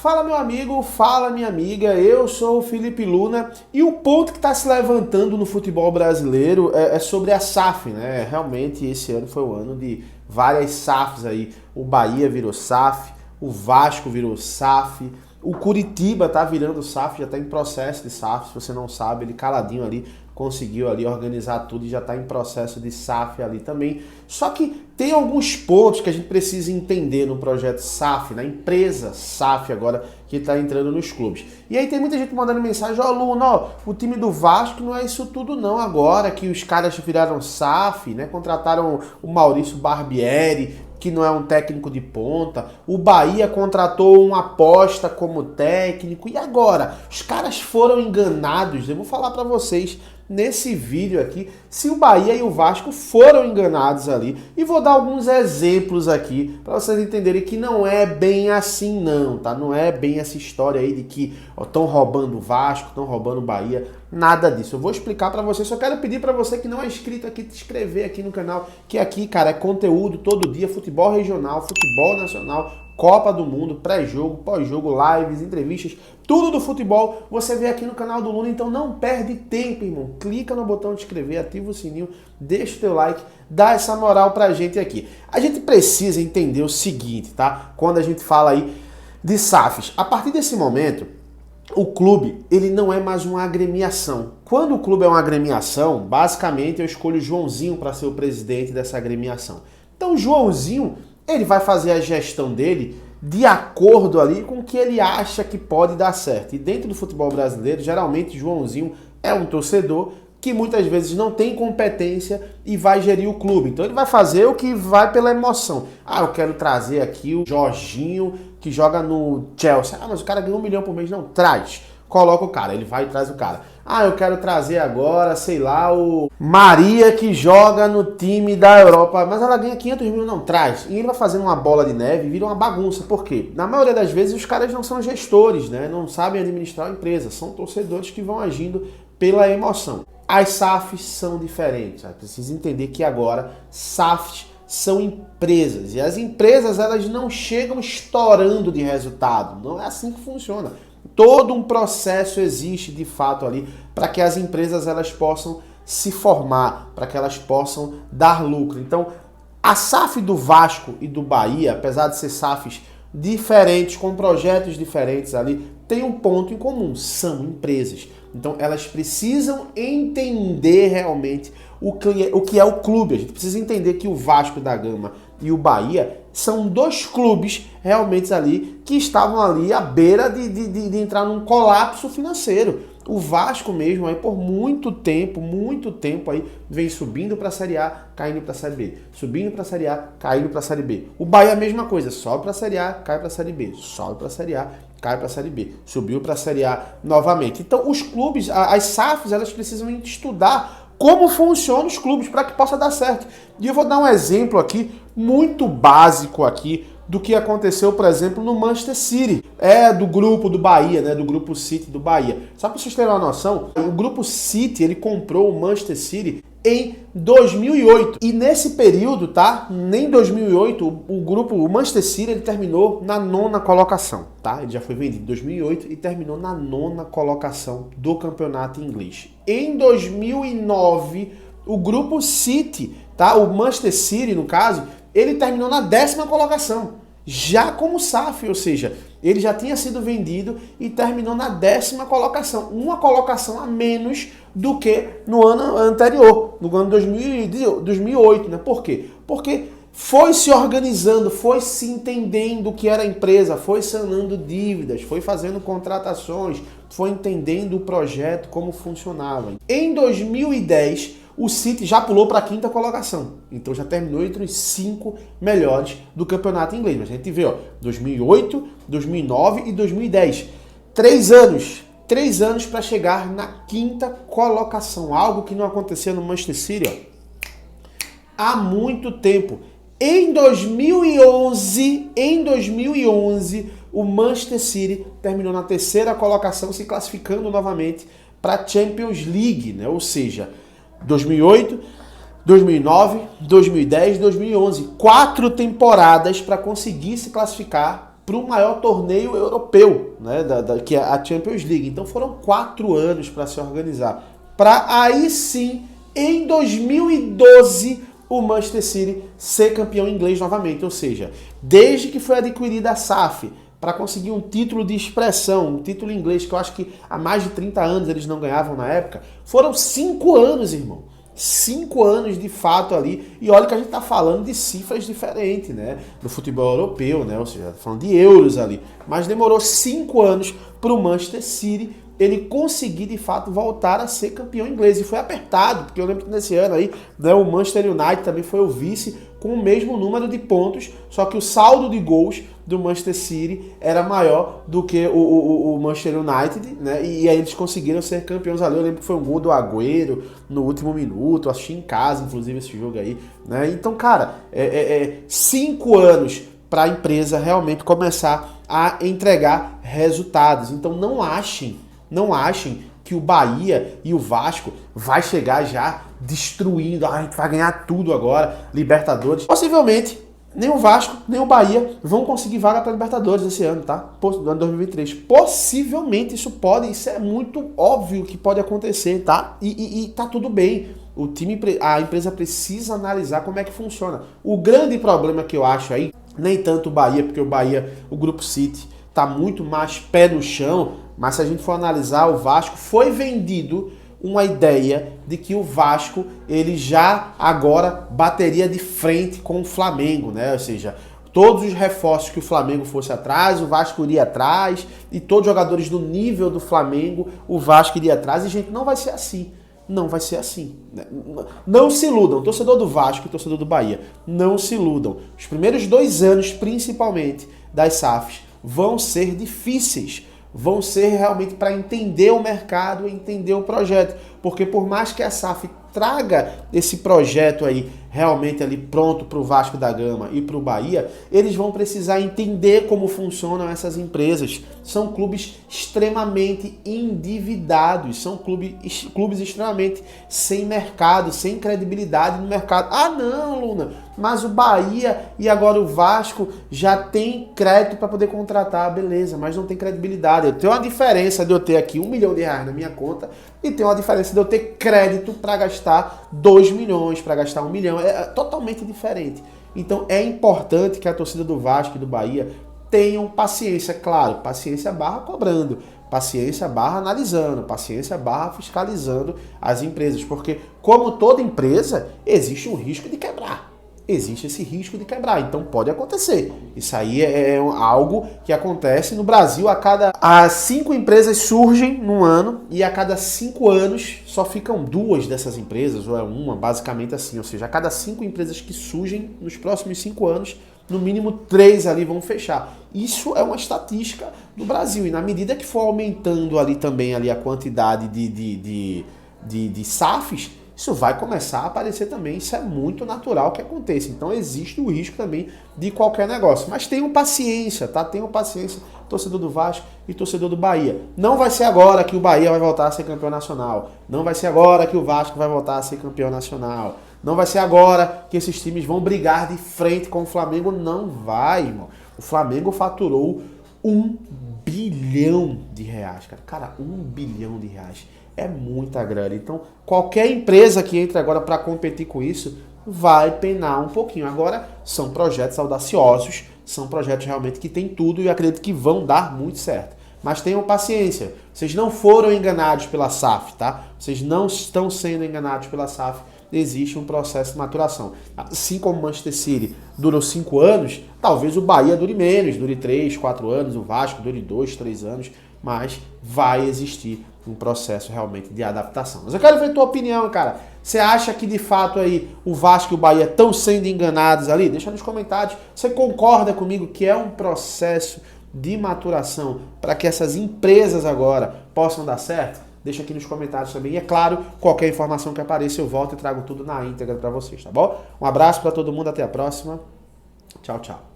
Fala meu amigo, fala minha amiga, eu sou o Felipe Luna e o ponto que está se levantando no futebol brasileiro é sobre a SAF, né? Realmente esse ano foi o ano de várias SAFs aí. O Bahia virou SAF, o Vasco virou SAF, o Curitiba tá virando SAF, já está em processo de SAF, se você não sabe, ele caladinho ali conseguiu ali organizar tudo e já está em processo de SAF ali também. Só que tem alguns pontos que a gente precisa entender no projeto SAF, na empresa SAF agora que está entrando nos clubes. E aí tem muita gente mandando mensagem, ó Luna, ó, o time do Vasco não é isso tudo não agora, que os caras viraram SAF, né? Contrataram o Maurício Barbieri, que não é um técnico de ponta, o Bahia contratou um aposta como técnico, e agora? Os caras foram enganados, eu vou falar para vocês nesse vídeo aqui, se o Bahia e o Vasco foram enganados ali, e vou dar alguns exemplos aqui, para vocês entenderem que não é bem assim não, tá? Não é bem essa história aí de que estão roubando o Vasco, estão roubando o Bahia, nada disso. Eu vou explicar para você, só quero pedir para você que não é inscrito aqui, te inscrever aqui no canal, que aqui, cara, é conteúdo todo dia, futebol regional, futebol nacional, Copa do Mundo, pré-jogo, pós-jogo, lives, entrevistas, tudo do futebol você vê aqui no canal do Luna, então não perde tempo, irmão. Clica no botão de inscrever, ativa o sininho, deixa o teu like, dá essa moral pra gente aqui. A gente precisa entender o seguinte, tá? Quando a gente fala aí de SAFs, a partir desse momento, o clube, ele não é mais uma agremiação. Quando o clube é uma agremiação, basicamente eu escolho o Joãozinho para ser o presidente dessa agremiação. Então o Joãozinho, ele vai fazer a gestão dele de acordo ali com o que ele acha que pode dar certo. E dentro do futebol brasileiro, geralmente Joãozinho é um torcedor que muitas vezes não tem competência e vai gerir o clube. Então ele vai fazer o que vai pela emoção. Ah, eu quero trazer aqui o Jorginho que joga no Chelsea. Ah, mas o cara ganha 1 milhão por mês. Não, traz. Coloca o cara, ele vai e traz o cara. Ah, eu quero trazer agora, sei lá, o Maria que joga no time da Europa, mas ela ganha 500 mil, não, traz. E ele vai fazendo uma bola de neve e vira uma bagunça. Por quê? Na maioria das vezes os caras não são gestores, né? Não sabem administrar a empresa, são torcedores que vão agindo pela emoção. As SAFs são diferentes, precisa entender que agora SAFs são empresas, e as empresas elas não chegam estourando de resultado, não é assim que funciona. Todo um processo existe de fato ali para que as empresas elas possam se formar, para que elas possam dar lucro. Então, a SAF do Vasco e do Bahia, apesar de ser SAFs diferentes, com projetos diferentes ali, tem um ponto em comum, são empresas. Então, elas precisam entender realmente o que é o clube. A gente precisa entender que o Vasco da Gama e o Bahia são dois clubes realmente ali que estavam ali à beira de entrar num colapso financeiro. O Vasco mesmo aí por muito tempo aí vem subindo para a Série A, caindo para a Série B, subindo para a Série A, caindo para a Série B. O Bahia é a mesma coisa, sobe para a Série A, cai para a Série B, sobe para a Série A, cai para a Série B, subiu para a Série A novamente. Então os clubes, as SAFs, elas precisam estudar como funcionam os clubes para que possa dar certo. E eu vou dar um exemplo aqui, muito básico aqui, do que aconteceu, por exemplo, no Manchester City. Do grupo do Bahia, né? Do grupo City do Bahia. Só para vocês terem uma noção, o grupo City, ele comprou o Manchester City em 2008. E nesse período, tá? Nem 2008, o Manchester City, ele terminou na 9ª colocação, tá? Ele já foi vendido em 2008 e terminou na 9ª colocação do campeonato inglês. Em 2009, o grupo City, tá? O Manchester City, no caso, ele terminou na 10ª colocação, já como SAF, ou seja, ele já tinha sido vendido e terminou na 10ª colocação, uma colocação a menos do que no ano anterior, no ano 2008, né? Por quê? Porque foi se organizando, foi se entendendo o que era a empresa, foi sanando dívidas, foi fazendo contratações, foi entendendo o projeto, como funcionava. Em 2010, o City já pulou para a 5ª colocação. Então já terminou entre os 5 melhores do campeonato inglês. Mas a gente vê, ó, 2008, 2009 e 2010. 3 anos para chegar na 5ª colocação. Algo que não acontecia no Manchester City, ó, há muito tempo. Em 2011, o Manchester City terminou na 3ª colocação, se classificando novamente para a Champions League, né? Ou seja, 2008, 2009, 2010, 2011. 4 temporadas para conseguir se classificar para o maior torneio europeu, né, que é a Champions League. Então foram 4 anos para se organizar. Para aí sim, em 2012, o Manchester City ser campeão inglês novamente. Ou seja, desde que foi adquirida a SAF, para conseguir um título de expressão, um título em inglês, que eu acho que há mais de 30 anos eles não ganhavam na época, foram 5 anos, irmão. 5 anos de fato ali, e olha que a gente tá falando de cifras diferentes, né, do futebol europeu, né, ou seja, tá falando de euros ali, mas demorou 5 anos para o Manchester City ele conseguir de fato voltar a ser campeão inglês, e foi apertado, porque eu lembro que nesse ano aí, né, o Manchester United também foi o vice com o mesmo número de pontos, só que o saldo de gols do Manchester City era maior do que o Manchester United, né? E aí eles conseguiram ser campeões ali. Eu lembro que foi um gol do Agüero no último minuto, eu assisti em casa, inclusive, esse jogo aí, né? Então, cara, 5 anos para a empresa realmente começar a entregar resultados. Então, não achem que o Bahia e o Vasco vai chegar já destruindo, a gente vai ganhar tudo agora, Libertadores. Possivelmente, nem o Vasco, nem o Bahia vão conseguir vaga para Libertadores esse ano, tá? No ano 2023. Possivelmente isso é muito óbvio que pode acontecer, tá? E tá tudo bem. A empresa precisa analisar como é que funciona. O grande problema que eu acho aí, nem tanto o Bahia, porque o Grupo City tá muito mais pé no chão, mas se a gente for analisar, o Vasco foi vendido uma ideia de que o Vasco ele já agora bateria de frente com o Flamengo, né? Ou seja, todos os reforços que o Flamengo fosse atrás, o Vasco iria atrás, e todos os jogadores do nível do Flamengo, o Vasco iria atrás, e gente, não vai ser assim. Não vai ser assim. Não se iludam, torcedor do Vasco e torcedor do Bahia, não se iludam. Os primeiros 2 anos, principalmente, das SAFs, vão ser difíceis. Vão ser realmente para entender o mercado, entender o projeto. Porque por mais que a SAF traga esse projeto aí realmente ali pronto para o Vasco da Gama e para o Bahia, eles vão precisar entender como funcionam essas empresas. São clubes extremamente endividados, são clubes extremamente sem mercado, sem credibilidade no mercado. Ah não, Luna, mas o Bahia e agora o Vasco já tem crédito para poder contratar, beleza, mas não tem credibilidade. Eu tenho uma diferença de eu ter aqui R$1 milhão na minha conta e tem uma diferença de eu ter crédito para gastar 2 milhões, para gastar 1 milhão. É totalmente diferente. Então é importante que a torcida do Vasco e do Bahia tenham paciência, claro, paciência barra cobrando, paciência barra analisando, paciência barra fiscalizando as empresas, porque como toda empresa, existe um risco de quebrar. Existe esse risco de quebrar, então pode acontecer. Isso aí é algo que acontece no Brasil. A 5 empresas surgem num ano, e a cada 5 anos só ficam 2 dessas empresas, ou é uma, basicamente assim. Ou seja, a cada 5 empresas que surgem nos próximos 5 anos, no mínimo 3 ali vão fechar. Isso é uma estatística do Brasil, e na medida que for aumentando ali também ali a quantidade de SAFs, isso vai começar a aparecer também. Isso é muito natural que aconteça. Então existe o risco também de qualquer negócio. Mas tenham paciência, tá? Tenham paciência, torcedor do Vasco e torcedor do Bahia. Não vai ser agora que o Bahia vai voltar a ser campeão nacional. Não vai ser agora que o Vasco vai voltar a ser campeão nacional. Não vai ser agora que esses times vão brigar de frente com o Flamengo. Não vai, irmão. O Flamengo faturou R$1 bilhão, cara. Cara, R$1 bilhão. É muita grana. Então, qualquer empresa que entre agora para competir com isso vai penar um pouquinho. Agora, são projetos audaciosos, são projetos realmente que tem tudo, e eu acredito que vão dar muito certo. Mas tenham paciência. Vocês não foram enganados pela SAF, tá? Vocês não estão sendo enganados pela SAF. Existe um processo de maturação. Assim como o Manchester City durou 5 anos, talvez o Bahia dure menos, dure 3, 4 anos, o Vasco dure 2, 3 anos, mas vai existir um processo realmente de adaptação. Mas eu quero ver a tua opinião, cara. Você acha que de fato aí o Vasco e o Bahia estão sendo enganados ali? Deixa nos comentários. Você concorda comigo que é um processo de maturação para que essas empresas agora possam dar certo? Deixa aqui nos comentários também. E é claro, qualquer informação que apareça eu volto e trago tudo na íntegra para vocês, tá bom? Um abraço para todo mundo, até a próxima. Tchau, tchau.